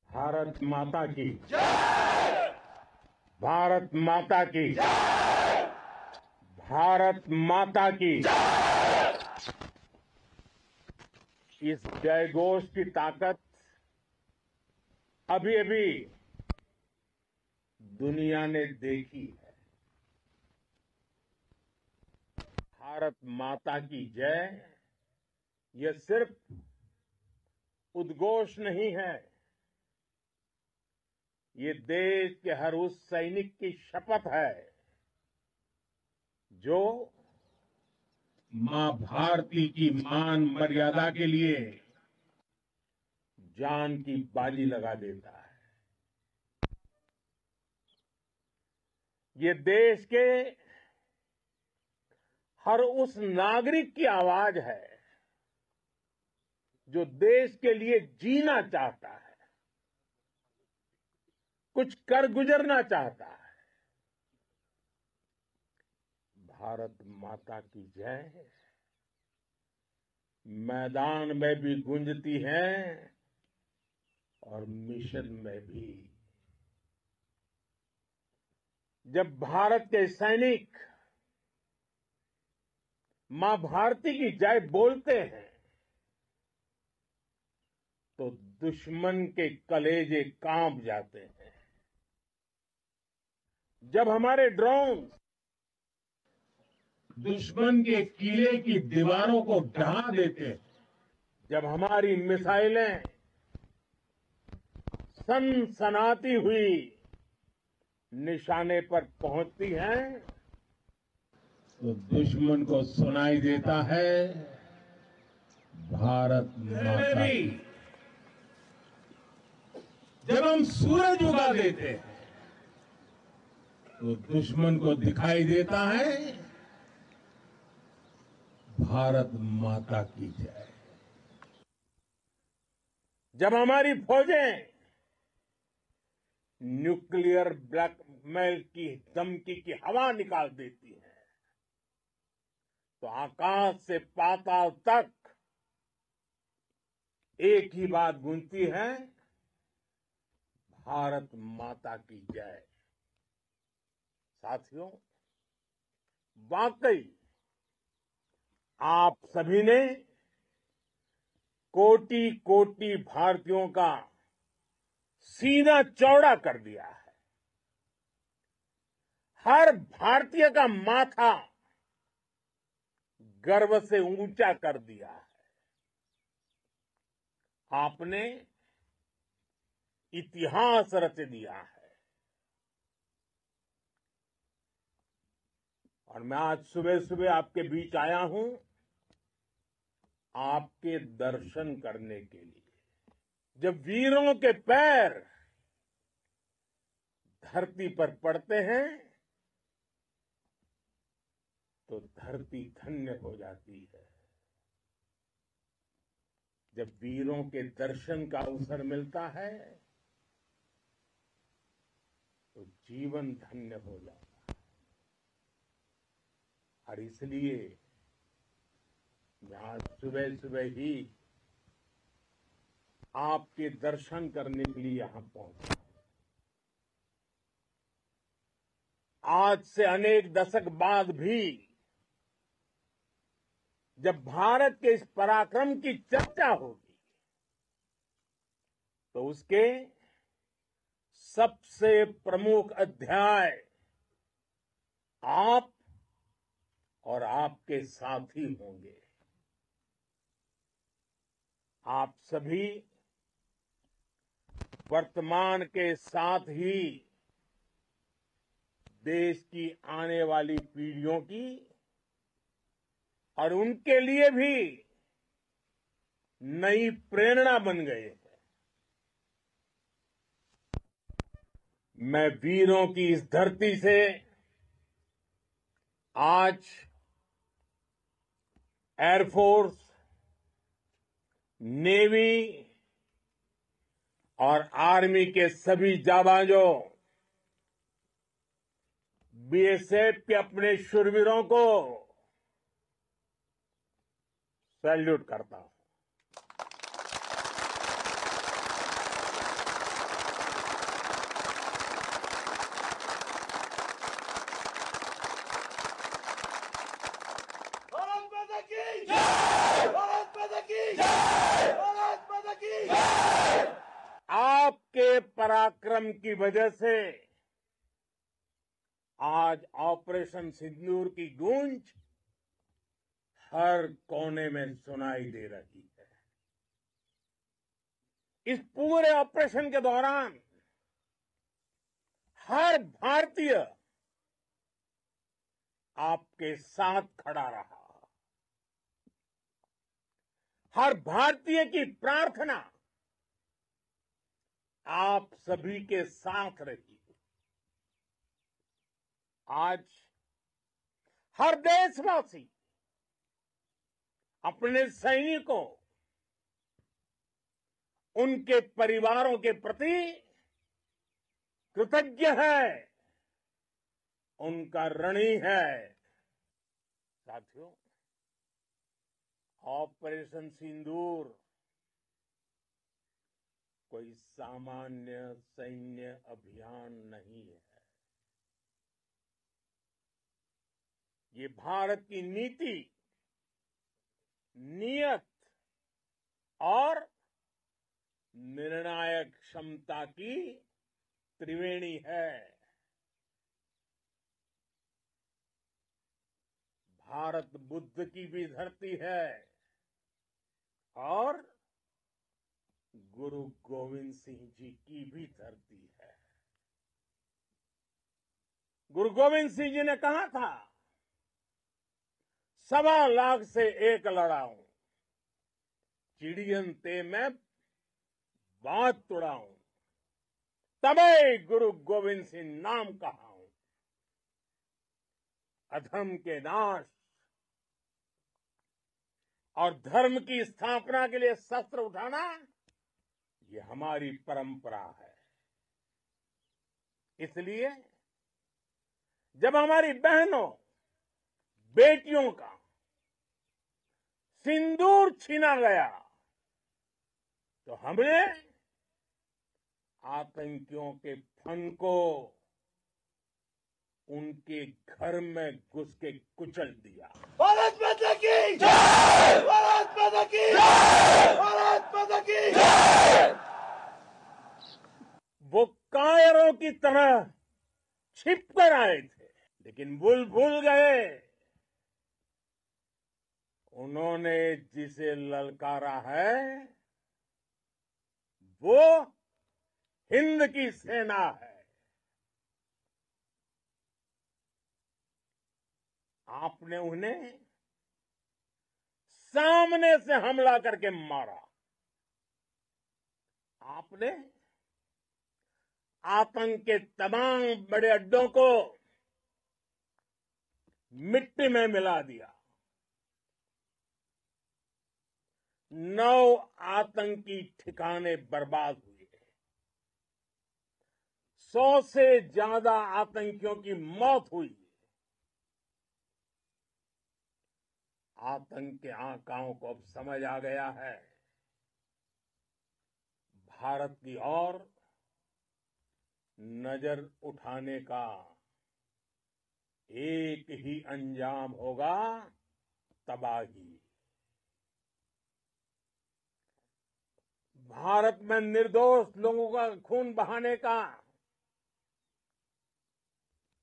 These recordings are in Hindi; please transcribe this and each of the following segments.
भारत माता की भारत माता की भारत माता की इस जयघोष की ताकत अभी अभी दुनिया ने देखी है। भारत माता की जय यह सिर्फ उद्घोष नहीं है, ये देश के हर उस सैनिक की शपथ है जो मां भारती की मान मर्यादा के लिए जान की बाजी लगा देता है। ये देश के हर उस नागरिक की आवाज है जो देश के लिए जीना चाहता है, कुछ कर गुजरना चाहता है। भारत माता की जय मैदान में भी गूंजती है और मिशन में भी। जब भारत के सैनिक मां भारती की जय बोलते हैं तो दुश्मन के कलेजे कांप जाते हैं। जब हमारे ड्रोन दुश्मन के किले की दीवारों को ढहा देते हैं, जब हमारी मिसाइलें सनसनाती हुई निशाने पर पहुंचती हैं तो दुश्मन को सुनाई देता है भारत माता की। जब हम सूरज उगा देते हैं तो दुश्मन को दिखाई देता है भारत माता की जय। जब हमारी फौजें न्यूक्लियर ब्लैकमेल की धमकी की हवा निकाल देती हैं तो आकाश से पाताल तक एक ही बात गूंजती है, भारत माता की जय। साथियों, वाकई आप सभी ने कोटि कोटि भारतीयों का सीना चौड़ा कर दिया है। हर भारतीय का माथा गर्व से ऊंचा कर दिया है। आपने इतिहास रच दिया है। और मैं आज सुबह सुबह आपके बीच आया हूं आपके दर्शन करने के लिए। जब वीरों के पैर धरती पर पड़ते हैं तो धरती धन्य हो जाती है। जब वीरों के दर्शन का अवसर मिलता है तो जीवन धन्य हो जाता है। और इसलिए मैं आज सुबह सुबह ही आपके दर्शन करने के लिए यहां पहुंचा। आज से अनेक दशक बाद भी जब भारत के इस पराक्रम की चर्चा होगी तो उसके सबसे प्रमुख अध्याय आप और आपके साथी होंगे। आप सभी वर्तमान के साथ ही देश की आने वाली पीढ़ियों की और उनके लिए भी नई प्रेरणा बन गए हैं। मैं वीरों की इस धरती से आज एयरफोर्स, नेवी और आर्मी के सभी जाबाजों, बीएसएफ के अपने शूरवीरों को सैल्यूट करता हूं। पराक्रम की वजह से आज ऑपरेशन सिंदूर की गूंज हर कोने में सुनाई दे रही है। इस पूरे ऑपरेशन के दौरान हर भारतीय आपके साथ खड़ा रहा। हर भारतीय की प्रार्थना आप सभी के साथ रही। आज हर देशवासी अपने सैनिकों, उनके परिवारों के प्रति कृतज्ञ है, उनका ऋणी है। साथियों, ऑपरेशन सिंदूर कोई सामान्य सैन्य अभियान नहीं है। ये भारत की नीति, नियत और निर्णायक क्षमता की त्रिवेणी है। भारत बुद्ध की भी धरती है और गुरु गोविंद सिंह जी की भी धरती है। गुरु गोविंद सिंह जी ने कहा था, 1.25 लाख से एक लड़ाऊं, चिड़ियन ते मैं बात तुड़ाऊं, तबे गुरु गोविंद सिंह नाम कहाऊं। अधर्म के नाश और धर्म की स्थापना के लिए शस्त्र उठाना, ये हमारी परंपरा है। इसलिए जब हमारी बहनों, बेटियों का सिंदूर छीना गया, तो हमने आतंकियों के फन को उनके घर में घुस के कुचल दिया। भारत माता की जय! भारत माता की जय! भारत माता की जय! वो कायरों की तरह छिप कर आए थे, लेकिन भूल गए उन्होंने जिसे ललकारा है वो हिंद की सेना है। आपने उन्हें सामने से हमला करके मारा। आपने आतंक के तमाम बड़े अड्डों को मिट्टी में मिला दिया। 9 आतंकी ठिकाने बर्बाद हुए। 100 से ज्यादा आतंकियों की मौत हुई। आतंक के आकाओं को अब समझ आ गया है, भारत की ओर नजर उठाने का एक ही अंजाम होगा, तबाही। भारत में निर्दोष लोगों का खून बहाने का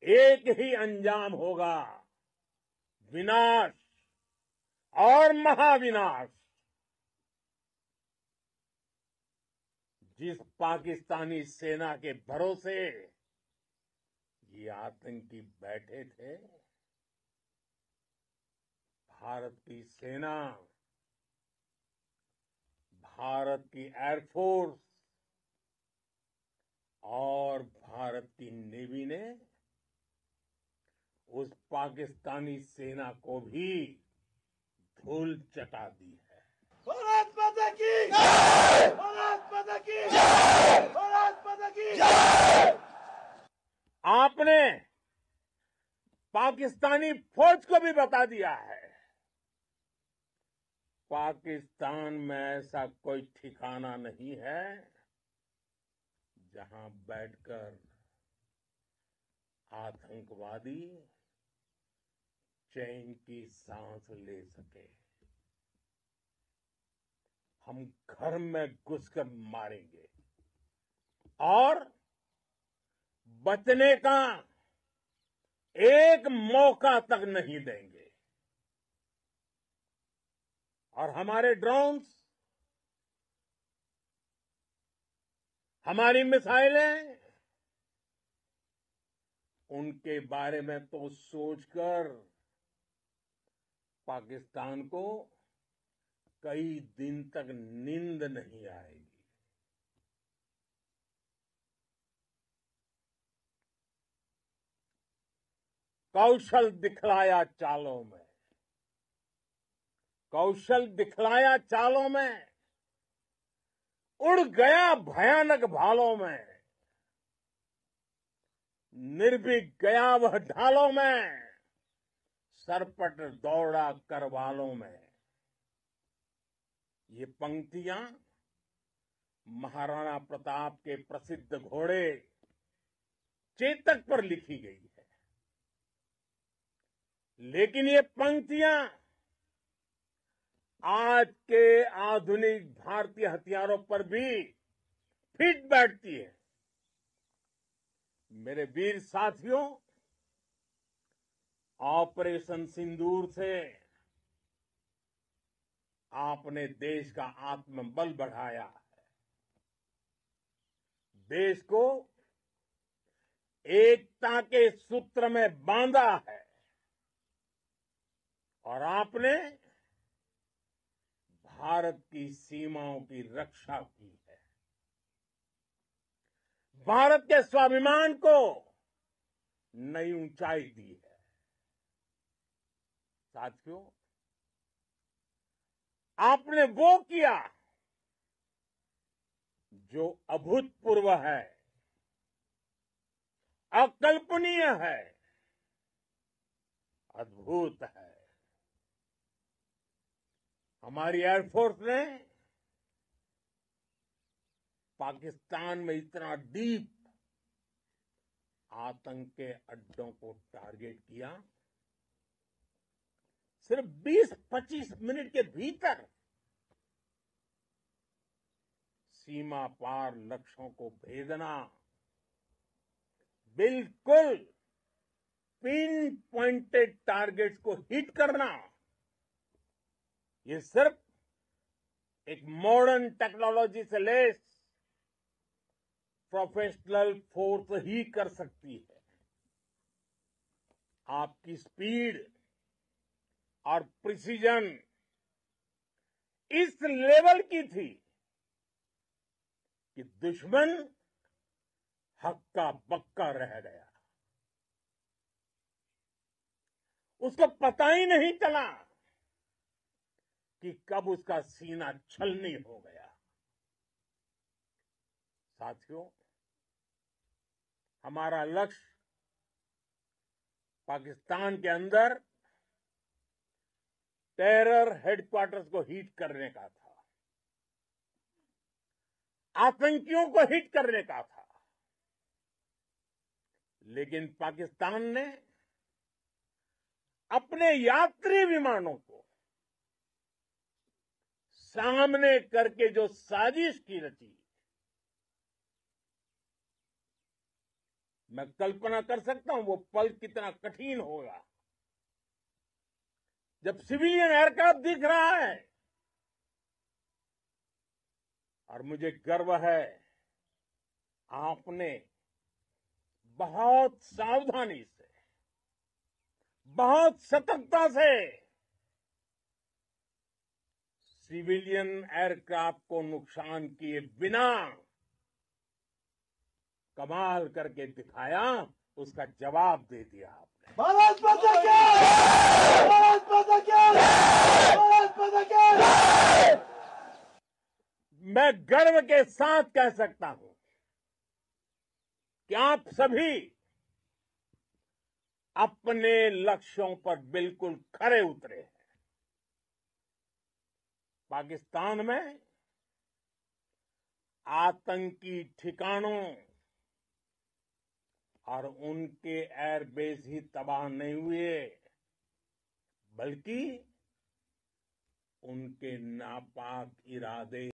एक ही अंजाम होगा, विनाश और महाविनाश। जिस पाकिस्तानी सेना के भरोसे ये आतंकी बैठे थे, भारत की सेना, भारत की एयरफोर्स और भारत की नेवी ने उस पाकिस्तानी सेना को भी धूल चटा दी है। भारत माता की जय! भारत माता की जय! भारत माता की जय! आपने पाकिस्तानी फौज को भी बता दिया है, पाकिस्तान में ऐसा कोई ठिकाना नहीं है जहां बैठकर आतंकवादी चैन की सांस ले सके। हम घर में घुसकर मारेंगे, और बचने का एक मौका तक नहीं देंगे। और हमारे ड्रोन्स, हमारी मिसाइलें, उनके बारे में तो सोचकर पाकिस्तान को कई दिन तक नींद नहीं आएगी। कौशल दिखलाया चालों में, कौशल दिखलाया चालों में, उड़ गया भयानक भालों में, निर्भीक गया वह ढालों में, सरपट दौड़ा करवालों में। ये पंक्तियां महाराणा प्रताप के प्रसिद्ध घोड़े चेतक पर लिखी गई है। लेकिन ये पंक्तियां आज के आधुनिक भारतीय हथियारों पर भी फिट बैठती है। मेरे वीर साथियों, ऑपरेशन सिंदूर से आपने देश का आत्मबल बढ़ाया है, देश को एकता के सूत्र में बांधा है और आपने भारत की सीमाओं की रक्षा की है। भारत के स्वाभिमान को नई ऊंचाई दी है। साथियों, आपने वो किया जो अभूतपूर्व है, अकल्पनीय है, अद्भुत है। हमारी एयरफोर्स ने पाकिस्तान में इतना डीप आतंक के अड्डों को टारगेट किया, सिर्फ 20-25 मिनट के भीतर सीमा पार लक्ष्यों को भेदना, बिल्कुल पिन पॉइंटेड टारगेट्स को हिट करना, ये सिर्फ एक मॉडर्न टेक्नोलॉजी से लैस प्रोफेशनल फोर्स ही कर सकती है। आपकी स्पीड और प्रिसीजन इस लेवल की थी कि दुश्मन हक्का बक्का रह गया। उसको पता ही नहीं चला कि कब उसका सीना छलनी हो गया। साथियों, हमारा लक्ष्य पाकिस्तान के अंदर टेरर हेडक्वार्टर्स को हिट करने का था, आतंकियों को हिट करने का था। लेकिन पाकिस्तान ने अपने यात्री विमानों को सामने करके जो साजिश की रची, मैं कल्पना कर सकता हूं वो पल कितना कठिन होगा जब सिविलियन एयरक्राफ्ट दिख रहा है। और मुझे गर्व है, आपने बहुत सावधानी से, बहुत सतर्कता से सिविलियन एयरक्राफ्ट को नुकसान किए बिना कमाल करके दिखाया, उसका जवाब दे दिया आपने। भारत माता की! भारत माता की! भारत माता की! मैं गर्व के साथ कह सकता हूं कि आप सभी अपने लक्ष्यों पर बिल्कुल खरे उतरे हैं। पाकिस्तान में आतंकी ठिकानों और उनके एयरबेस ही तबाह नहीं हुए, बल्कि उनके नापाक इरादे